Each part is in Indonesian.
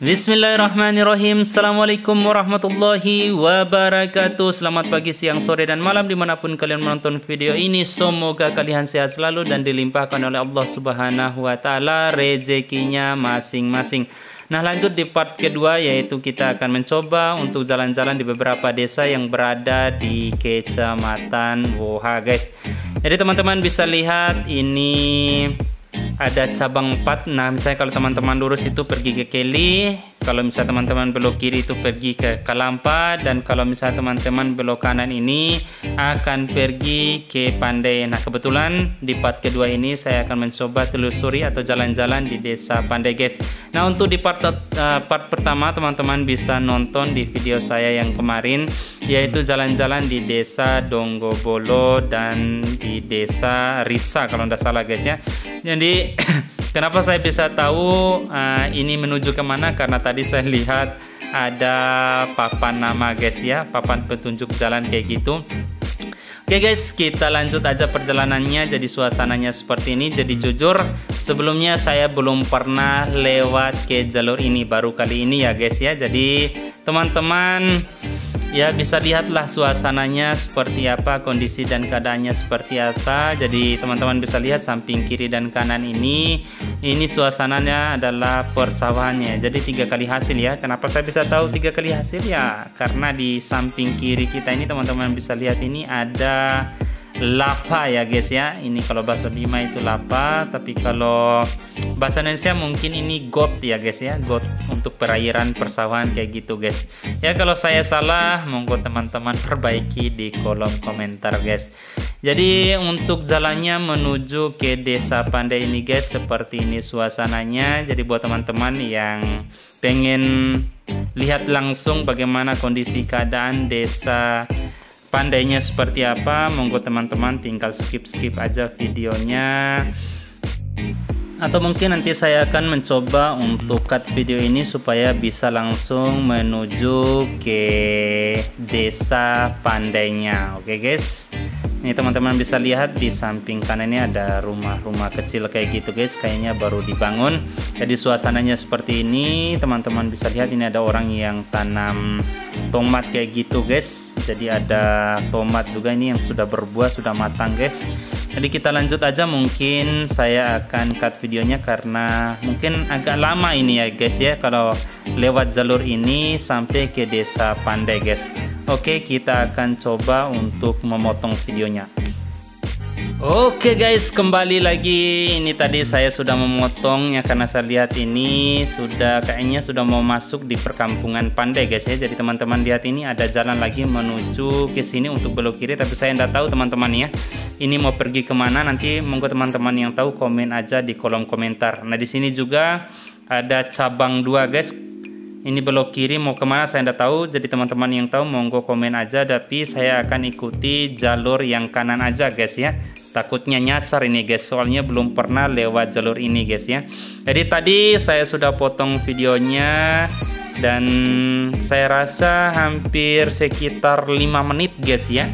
Bismillahirrahmanirrahim. Assalamualaikum warahmatullahi wabarakatuh. Selamat pagi, siang, sore, dan malam dimanapun kalian menonton video ini. Semoga kalian sehat selalu dan dilimpahkan oleh Allah Subhanahu wa Ta'ala rezekinya masing-masing. Nah, lanjut di part kedua, yaitu kita akan mencoba untuk jalan-jalan di beberapa desa yang berada di Kecamatan Woha, guys. Jadi teman-teman bisa lihat ini ada cabang 4. Nah, misalnya kalau teman-teman lurus itu pergi ke Keli, kalau misalnya teman-teman belok kiri itu pergi ke Kalampa, dan kalau misalnya teman-teman belok kanan ini akan pergi ke Pandai. Nah, kebetulan di part kedua ini saya akan mencoba telusuri atau jalan-jalan di desa Pandai, guys. Nah, untuk di part pertama teman-teman bisa nonton di video saya yang kemarin, yaitu jalan-jalan di desa Donggobolo dan di desa Risa kalau tidak salah, guys ya. Jadi kenapa saya bisa tahu ini menuju kemana? Karena tadi saya lihat ada papan nama, guys ya, papan petunjuk jalan kayak gitu. Oke guys, kita lanjut aja perjalanannya. Jadi suasananya seperti ini. Jadi jujur sebelumnya saya belum pernah lewat ke jalur ini, baru kali ini ya guys ya. Jadi teman-teman ya bisa lihatlah suasananya seperti apa, kondisi dan keadaannya seperti apa. Jadi teman-teman bisa lihat samping kiri dan kanan ini suasananya adalah persawahannya. Jadi 3 kali hasil ya. Kenapa saya bisa tahu 3 kali hasil ya? Karena di samping kiri kita ini teman-teman bisa lihat ini ada lapa ya guys ya. Ini kalau bahasa Bima itu lapa, tapi kalau bahasa Indonesia mungkin ini got ya guys ya, got untuk perairan persawahan kayak gitu guys ya. Kalau saya salah monggo teman-teman perbaiki di kolom komentar guys. Jadi untuk jalannya menuju ke desa Pandai ini guys, seperti ini suasananya. Jadi buat teman-teman yang pengen lihat langsung bagaimana kondisi keadaan desa Pandainya seperti apa, monggo teman-teman tinggal skip aja videonya. Atau mungkin nanti saya akan mencoba untuk cut video ini supaya bisa langsung menuju ke desa Pandainya. Oke guys, ini teman-teman bisa lihat di samping kanan ini ada rumah-rumah kecil kayak gitu guys, kayaknya baru dibangun. Jadi suasananya seperti ini, teman-teman bisa lihat ini ada orang yang tanam tomat kayak gitu guys. Jadi ada tomat juga ini yang sudah berbuah, sudah matang guys. Jadi kita lanjut aja, mungkin saya akan cut videonya karena mungkin agak lama ini ya guys ya, kalau lewat jalur ini sampai ke desa Pandai guys. Oke, kita akan coba untuk memotong videonya. Oke guys, kembali lagi. Ini tadi saya sudah memotongnya karena saya lihat ini kayaknya sudah mau masuk di perkampungan Pandai guys ya. Jadi teman-teman lihat ini ada jalan lagi menuju ke sini untuk belok kiri, tapi saya tidak tahu teman-teman ya, ini mau pergi kemana. Nanti monggo teman-teman yang tahu komen aja di kolom komentar. Nah, di sini juga ada cabang 2 guys. Ini belok kiri mau kemana saya tidak tahu. Jadi teman-teman yang tahu monggo komen aja, tapi saya akan ikuti jalur yang kanan aja guys ya. Takutnya nyasar ini guys, soalnya belum pernah lewat jalur ini guys ya. Jadi tadi saya sudah potong videonya dan saya rasa hampir sekitar 5 menit guys ya.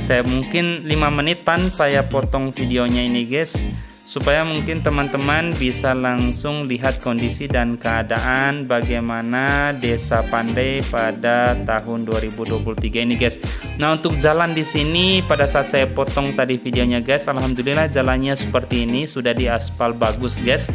Saya mungkin 5 menitan saya potong videonya ini guys, supaya mungkin teman-teman bisa langsung lihat kondisi dan keadaan bagaimana desa Pandai pada tahun 2023 ini guys. Nah, untuk jalan di sini pada saat saya potong tadi videonya guys, alhamdulillah jalannya seperti ini, sudah diaspal bagus guys.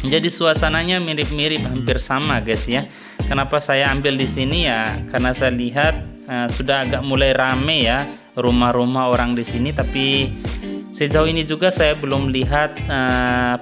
Jadi suasananya mirip-mirip hampir sama guys ya. Kenapa saya ambil di sini ya? Karena saya lihat sudah agak mulai rame ya rumah-rumah orang di sini, tapi sejauh ini juga saya belum lihat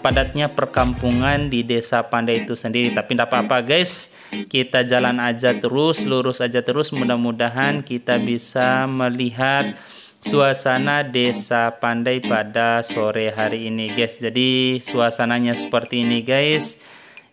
padatnya perkampungan di desa Pandai itu sendiri. Tapi tidak apa-apa guys, kita jalan aja terus, lurus aja terus. Mudah-mudahan kita bisa melihat suasana desa Pandai pada sore hari ini guys. Jadi suasananya seperti ini guys.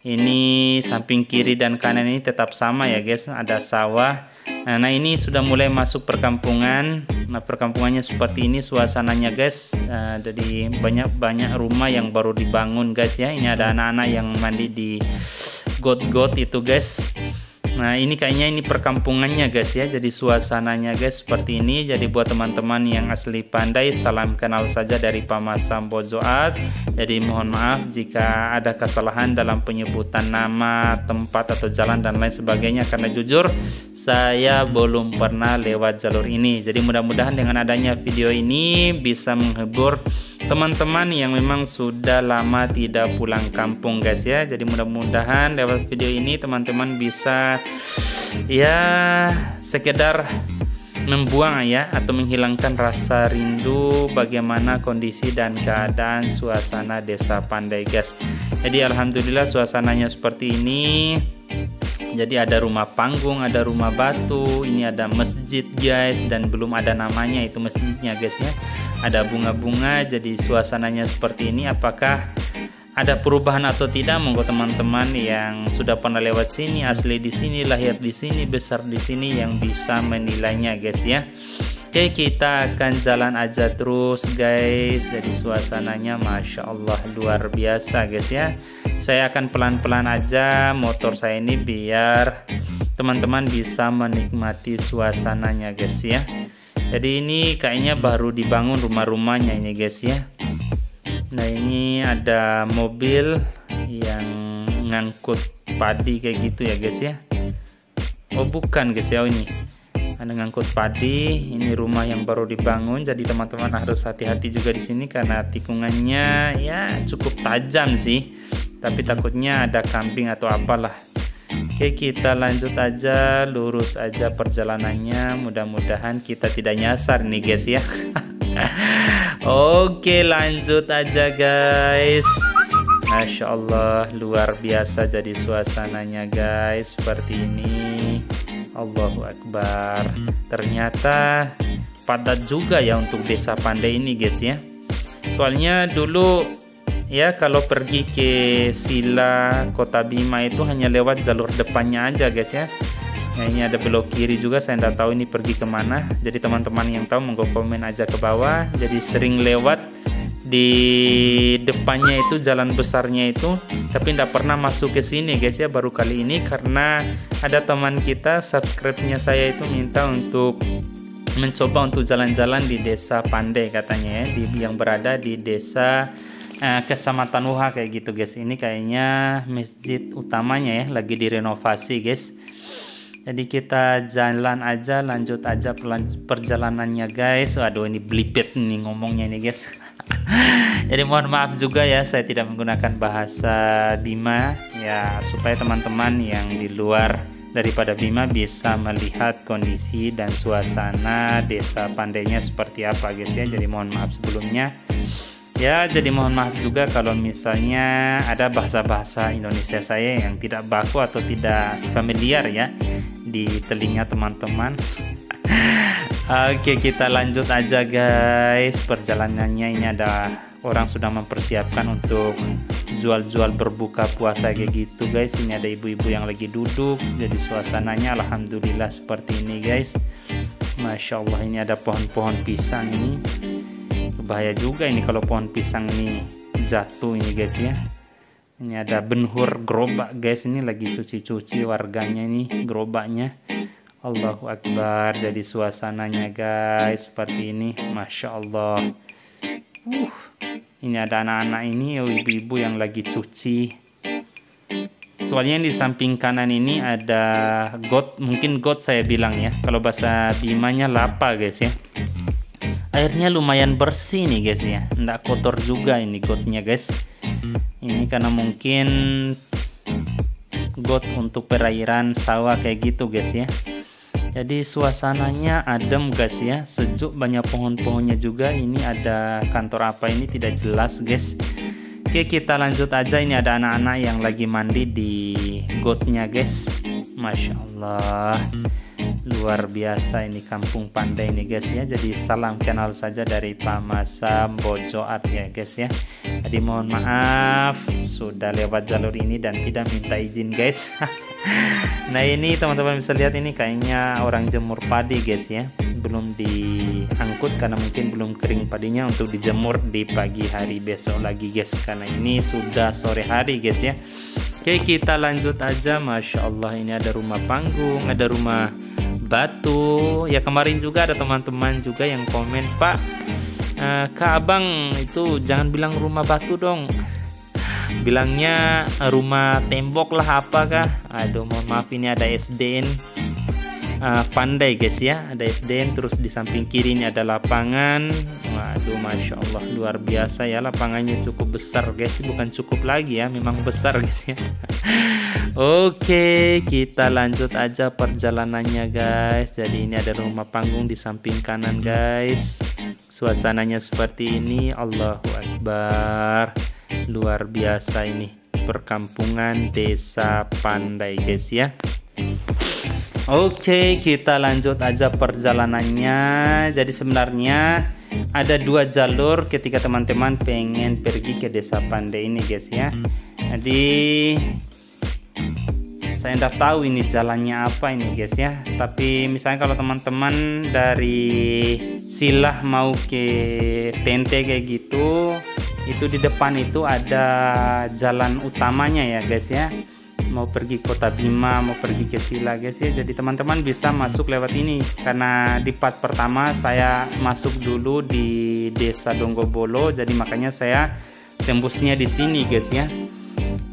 Ini samping kiri dan kanan ini tetap sama ya guys, ada sawah. Nah, ini sudah mulai masuk perkampungan. Nah, perkampungannya seperti ini suasananya guys. Jadi banyak rumah yang baru dibangun guys ya. Ini ada anak-anak yang mandi di got-got itu guys. Nah ini kayaknya ini perkampungannya guys ya. Jadi suasananya guys seperti ini. Jadi buat teman-teman yang asli Pandai, salam kenal saja dari Pamasam Bojoat. Jadi mohon maaf jika ada kesalahan dalam penyebutan nama, tempat atau jalan dan lain sebagainya, karena jujur saya belum pernah lewat jalur ini. Jadi mudah-mudahan dengan adanya video ini bisa menghibur teman-teman yang memang sudah lama tidak pulang kampung guys ya. Jadi mudah-mudahan lewat video ini teman-teman bisa ya sekedar membuang ya atau menghilangkan rasa rindu bagaimana kondisi dan keadaan suasana desa Pandai guys. Jadi alhamdulillah suasananya seperti ini. Jadi ada rumah panggung, ada rumah batu, ini ada masjid guys, dan belum ada namanya itu masjidnya guys ya. Ada bunga-bunga, jadi suasananya seperti ini. Apakah ada perubahan atau tidak? Monggo teman-teman yang sudah pernah lewat sini, asli di sini, lahir di sini, besar di sini yang bisa menilainya guys ya. Oke, kita akan jalan aja terus guys. Jadi suasananya Masya Allah luar biasa guys ya. Saya akan pelan-pelan aja motor saya ini biar teman-teman bisa menikmati suasananya guys ya. Jadi ini kayaknya baru dibangun rumah-rumahnya ini guys ya. Nah ini ada mobil yang ngangkut padi kayak gitu ya guys ya. Oh bukan guys ya, ini ada ngangkut padi. Ini rumah yang baru dibangun, jadi teman-teman harus hati-hati juga di sini karena tikungannya ya cukup tajam sih. Tapi takutnya ada kambing atau apalah. Oke, kita lanjut aja, lurus aja perjalanannya. Mudah-mudahan kita tidak nyasar nih guys ya. Oke, lanjut aja guys. Masya Allah luar biasa jadi suasananya guys seperti ini. Allahu Akbar. Ternyata padat juga ya untuk desa Pandai ini guys ya. Soalnya dulu ya kalau pergi ke Sila Kota Bima itu hanya lewat jalur depannya aja guys ya. Nah, ini ada belok kiri juga, saya tidak tahu ini pergi kemana. Jadi teman-teman yang tahu monggo komen aja ke bawah. Jadi sering lewat di depannya itu jalan besarnya itu, tapi tidak pernah masuk ke sini guys ya, baru kali ini karena ada teman kita subscribe-nya saya itu minta untuk mencoba untuk jalan-jalan di desa Pandai katanya ya, yang berada di desa Kecamatan Uha kayak gitu guys. Ini kayaknya masjid utamanya ya, lagi direnovasi guys. Jadi kita jalan aja, lanjut aja perjalanannya guys. Waduh ini blipet nih ngomongnya nih guys. Jadi mohon maaf juga ya, saya tidak menggunakan bahasa Bima ya, supaya teman-teman yang di luar daripada Bima bisa melihat kondisi dan suasana desa Pandainya seperti apa guys ya. Jadi mohon maaf sebelumnya ya. Jadi mohon maaf juga kalau misalnya ada bahasa-bahasa Indonesia saya yang tidak baku atau tidak familiar ya di telinga teman-teman. Oke, kita lanjut aja guys perjalanannya. Ini ada orang sudah mempersiapkan untuk jual-jual berbuka puasa kayak gitu guys. Ini ada ibu-ibu yang lagi duduk. Jadi suasananya alhamdulillah seperti ini guys. Masya Allah, ini ada pohon-pohon pisang ini. Bahaya juga ini kalau pohon pisang ini jatuh ini guys ya. Ini ada benhur gerobak guys, ini lagi cuci-cuci warganya ini gerobaknya. Allahu Akbar. Jadi suasananya guys seperti ini. Masya Allah. Ini ada anak-anak ini, ibu-ibu yang lagi cuci. Soalnya di samping kanan ini ada got, mungkin got saya bilang ya. Kalau bahasa Bimanya lapa guys ya. Airnya lumayan bersih nih guys ya, nggak kotor juga ini gotnya guys. Ini karena mungkin got untuk perairan sawah kayak gitu guys ya. Jadi suasananya adem guys ya, sejuk, banyak pohon-pohonnya juga. Ini ada kantor apa ini tidak jelas guys. Oke, kita lanjut aja. Ini ada anak-anak yang lagi mandi di gotnya guys. Masya Allah, luar biasa ini kampung Pandai ini guys ya. Jadi salam kenal saja dari Pamasam Bojoat ya guys ya. Jadi mohon maaf sudah lewat jalur ini dan tidak minta izin guys. Nah ini teman-teman bisa lihat, ini kayaknya orang jemur padi guys ya. Belum diangkut karena mungkin belum kering padinya untuk dijemur di pagi hari besok lagi guys, karena ini sudah sore hari guys ya. Oke, kita lanjut aja. Masya Allah, ini ada rumah panggung, ada rumah batu. Ya kemarin juga ada teman-teman juga yang komen, Pak, Kak Abang itu jangan bilang rumah batu dong, bilangnya rumah tembok lah, apakah. Aduh, mohon maaf, ini ada SDN Pandai guys ya, ada SDN, terus di samping kiri ini ada lapangan. Waduh, Masya Allah, luar biasa ya, lapangannya cukup besar guys, bukan cukup lagi ya, memang besar guys ya. Oke, kita lanjut aja perjalanannya guys. Jadi ini ada rumah panggung di samping kanan guys, suasananya seperti ini. Allahu Akbar, luar biasa ini perkampungan desa Pandai guys ya. Oke, kita lanjut aja perjalanannya. Jadi sebenarnya ada dua jalur ketika teman-teman pengen pergi ke desa Pandai ini guys ya. Jadi saya tidak tahu ini jalannya apa ini guys ya. Tapi misalnya kalau teman-teman dari Silah mau ke Tente kayak gitu, itu di depan itu ada jalan utamanya ya guys ya. Mau pergi Kota Bima, mau pergi ke Sila guys ya. Jadi teman-teman bisa masuk lewat ini, karena di part pertama saya masuk dulu di desa Donggobolo, jadi makanya saya tembusnya di sini guys ya.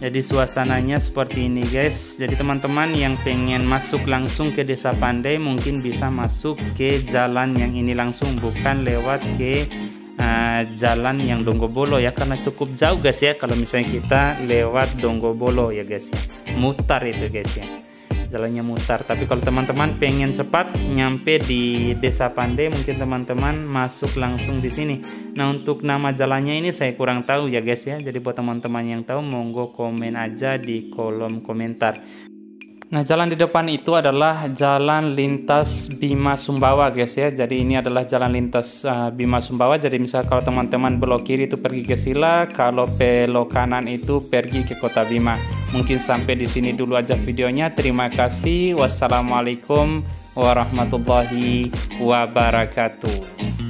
Jadi suasananya seperti ini guys. Jadi teman-teman yang pengen masuk langsung ke desa Pandai mungkin bisa masuk ke jalan yang ini langsung, bukan lewat ke jalan yang Donggobolo ya, karena cukup jauh guys ya. Kalau misalnya kita lewat Donggobolo ya guys ya, mutar itu guys ya, jalannya mutar. Tapi kalau teman-teman pengen cepat nyampe di desa Pandai, mungkin teman-teman masuk langsung di sini. Nah, untuk nama jalannya ini saya kurang tahu ya guys ya. Jadi buat teman-teman yang tahu monggo komen aja di kolom komentar. Nah, jalan di depan itu adalah jalan lintas Bima Sumbawa guys ya. Jadi ini adalah jalan lintas Bima Sumbawa. Jadi misal kalau teman-teman belok kiri itu pergi ke Sila, kalau belok kanan itu pergi ke Kota Bima. Mungkin sampai di sini dulu aja videonya. Terima kasih. Wassalamualaikum warahmatullahi wabarakatuh.